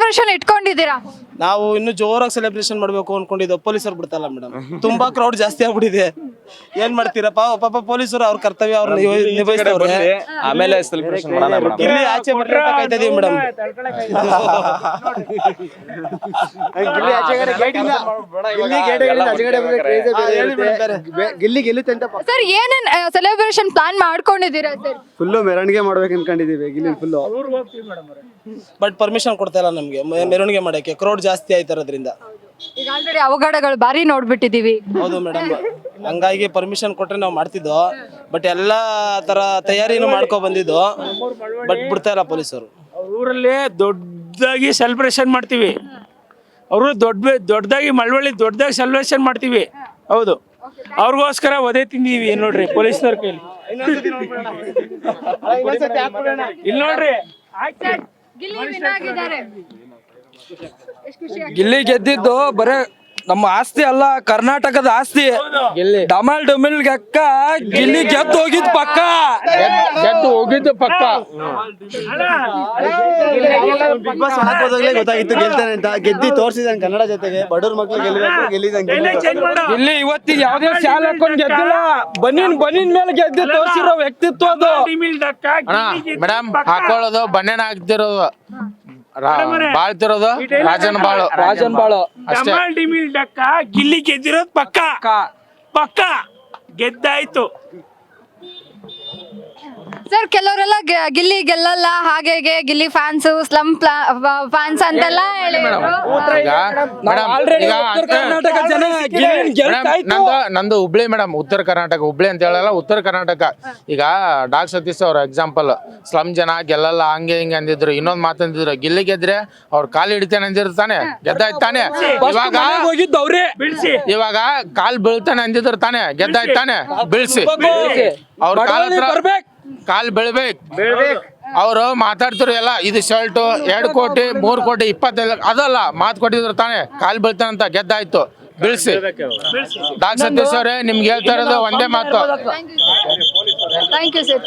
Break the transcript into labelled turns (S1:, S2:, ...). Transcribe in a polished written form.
S1: Celebration ಇಟ್ಕೊಂಡಿದ್ದೀರಾ?
S2: ನಾವು ಇನ್ನು ಜೋರಾಗಿ ಸೆಲೆಬ್ರೇಷನ್ ಮಾಡಬೇಕು ಅನ್ಕೊಂಡಿದ್ದೋ ಪೊಲೀಸರು ಬಿಡ್ತಲ್ಲ ಮೇಡಮ್. ತುಂಬಾ ಕ್ರೌಡ್ ಜಾಸ್ತಿ ಆಗ್ಬಿಟ್ಟಿದೆ. ಏನ್ ಮಾಡ್ತೀರಾ ಪಾಪ ಪೊಲೀಸರು ಅವ್ರ ಕರ್ತವ್ಯ ಅವ್ರ ನಿಭಾಯಿಸ್ತವ್ರೆ.
S3: ಆಮೇಲೆ ಸೆಲೆಬ್ರೇಷನ್ ಮಾಡೋಣ ಮೇಡಮ್.
S2: ಇಲ್ಲಿ ಆಚೆ ಬರ್ತಾ ಇದೀವಿ ಮೇಡಮ್.
S4: ಗಿಲ್ಲಿ ಗೆಲ್ಲುತ್ತೆ ಅಂತ
S1: ಸರ್ ಏನೇನ್ ಸೆಲೆಬ್ರೇಷನ್ ಪ್ಲಾನ್ ಮಾಡ್ಕೊಂಡಿದ್ದೀರಾ ಸರ್?
S4: ಫುಲ್ಲು ಮೆರವಣಿಗೆ ಮಾಡ್ಬೇಕು ಅನ್ಕೊಂಡಿದೀವಿ ಗಿಲ್ಲಿ ಫುಲ್ಲು.
S2: ಬಟ್ ಪರ್ಮಿಷನ್ ಕೊಡ್ತಾ ಇಲ್ಲ ನಮ್ಗೆ ಮೆರವಣಿಗೆ ಮಾಡಕ್ಕೆ, ಕ್ರೌಡ್ ಜಾಸ್ತಿ ಆಯ್ತಾರೋದ್ರಿಂದ.
S1: ಈಗ ಆಲ್ರೆಡಿ ಅವಘಡಗಳು ಬಾರಿ ನೋಡ್ಬಿಟ್ಟಿದೀವಿ.
S2: ಹೌದು ಮೇಡಮ್, ಹಂಗಾಗಿ ಪರ್ಮಿಷನ್ ಕೊಟ್ರೆ ನಾವು ಮಾಡ್ತಿದ್ದೋ. ಬಟ್ ಎಲ್ಲಾ ತರ ತಯಾರಿನೂ ಮಾಡ್ಕೊ ಬಂದಿದ್ದು, ಬಟ್ ಬಿಡ್ತಾ ಇಲ್ಲ ಪೊಲೀಸರು.
S5: ಊರಲ್ಲಿ ದೊಡ್ಡದಾಗಿ ಸೆಲೆಬ್ರೇಷನ್ ಮಾಡ್ತೀವಿ. ಅವರು ದೊಡ್ಡದಾಗಿ ಮಳವಳ್ಳಿ ದೊಡ್ಡದಾಗಿ ಸೆಲೆಬ್ರೇಷನ್ ಮಾಡ್ತೀವಿ. ಹೌದು, ಅವ್ರಿಗೋಸ್ಕರ ಒದೆ ತಿಂದೀವಿ ನೋಡ್ರಿ ಪೊಲೀಸ್ನವ್ರ ಕೈಲಿ. ಇಲ್ಲಿ ನೋಡ್ರಿ
S1: ಗಿಲ್ಲಿ win ಆಗಿದ್ದಾರೆ.
S6: ಗಿಲ್ಲಿ ಗೆದ್ದಿದ್ದು ಬರೇ ನಮ್ಮ ಆಸ್ತಿ ಅಲ್ಲ, ಕರ್ನಾಟಕದ ಆಸ್ತಿ. ಡಮಲ್ ಡಮಿಲ್ ಅಕ್ಕ ಗಿಲ್ಲಿ ಗೆದ್ದು ಹೋಗಿದ್ ಪಕ್ಕ,
S3: ಗೆದ್ದು ಹೋಗಿದ್ದು ಪಕ್ಕ.
S4: ಬಿಗ್ ಬಾಸ್ ಮಾಡಕ್ ಹೋದಾಗ್ಲೇ ಗೊತ್ತಾಗಿತ್ತು ಗೆಲ್ತಾನೆ ಅಂತ. ಗೆದ್ದಿ ತೋರ್ಸಿದಾನೆ ಕನ್ನಡ ಜೊತೆಗೆ. ಬಡವ್ರ ಮಕ್ಳು ಗೆಲ್ಲಿದಂಗೆ
S6: ಇಲ್ಲಿ ಇವತ್ತಿಗೆ ಯಾವ್ದೇ ಶಾಲೆ ಹಾಕೊಂಡ್ ಗೆದ್ದಿಲ್ಲ. ಬನ್ನಿನ್ ಮೇಲೆ ಗೆದ್ದು ತೋರ್ಸಿರೋ ವ್ಯಕ್ತಿತ್ವ ಅದು.
S3: ಮೇಡಮ್ ಹಾಕೊಳ್ಳೋದು ಬನ್ನೇನ ಹಾಕ್ತಿರೋದು, ಬಾಳ್ತಿರೋದು ರಾಜನ್ ಬಾಳು ಅಷ್ಟೇ.
S5: ಗಿಲ್ಲಿ ಗೆದ್ದಿರೋದು ಪಕ್ಕ ಗೆದ್ದಾಯ್ತು.
S1: ಸರ್ ಕೆಲವರೆಲ್ಲ ಗಿಲ್ಲಿ ಗೆಲ್ಲಲ್ಲ, ಹಾಗೆ ಗಿಲ್ಲಿ ಫ್ಯಾನ್ಸ್ ಸ್ಲಮ್ ಫ್ಯಾನ್ಸ್ ಅಂತೆಲ್ಲ ಹೇಳಿದ್ರು.
S3: ನಂದು ಹುಬ್ಳಿ ಮೇಡಮ್, ಉತ್ತರ ಕರ್ನಾಟಕ. ಹುಬ್ಳಿ ಅಂತ ಹೇಳಲ್ಲ, ಉತ್ತರ ಕರ್ನಾಟಕ. ಈಗ ಡಾಕ್ ಸತೀಶ್ ಅವ್ರ ಎಕ್ಸಾಂಪಲ್, ಸ್ಲಮ್ ಜನ ಗೆಲ್ಲಲ್ಲ ಹಂಗೆ ಹಿಂಗೆ ಅಂದಿದ್ರು. ಇನ್ನೊಂದ್ ಮಾತಂದಿದ್ರು, ಗಿಲ್ಲಿ ಗೆದ್ರೆ ಅವ್ರ ಕಾಲ್ ಹಿಡಿತಾನೆ ಅಂದಿರ್ತಾನೆ, ಗೆದ್ದಾಯ್ತಾನೆ. ಇವಾಗ ಕಾಲ್ ಬೀಳ್ತಾನೆ ಅಂದಿದ್ರು ತಾನೆ, ಗೆದ್ದಾಯ್ತಾನೆ. ಬೀಳ್ಸಿ ಅವ್ರ ಕಾಲ್ ಬೆಳ್ಬೇಕು. ಅವರು ಮಾತಾಡ್ತಿರು ಎಲ್ಲ, ಇದು ಶರ್ಟ್ 2 ಕೋಟಿ 3 ಕೋಟಿ 25 ಅದಲ್ಲ ಮಾತು ಕೊಟ್ಟಿದ್ರು ತಾನೆ. ಕಾಲ್ ಬೀಳ್ತಾನಂತ, ಗೆದ್ದಾಯ್ತು. ಬೀಳ್ಸಿ. ಡಾಕ್ ಸತೀಶ್ ಅವರೇ, ನಿಮ್ಗೆ ಹೇಳ್ತಾ ಇರೋದು ಒಂದೇ ಮಾತು.
S1: Thank you sir.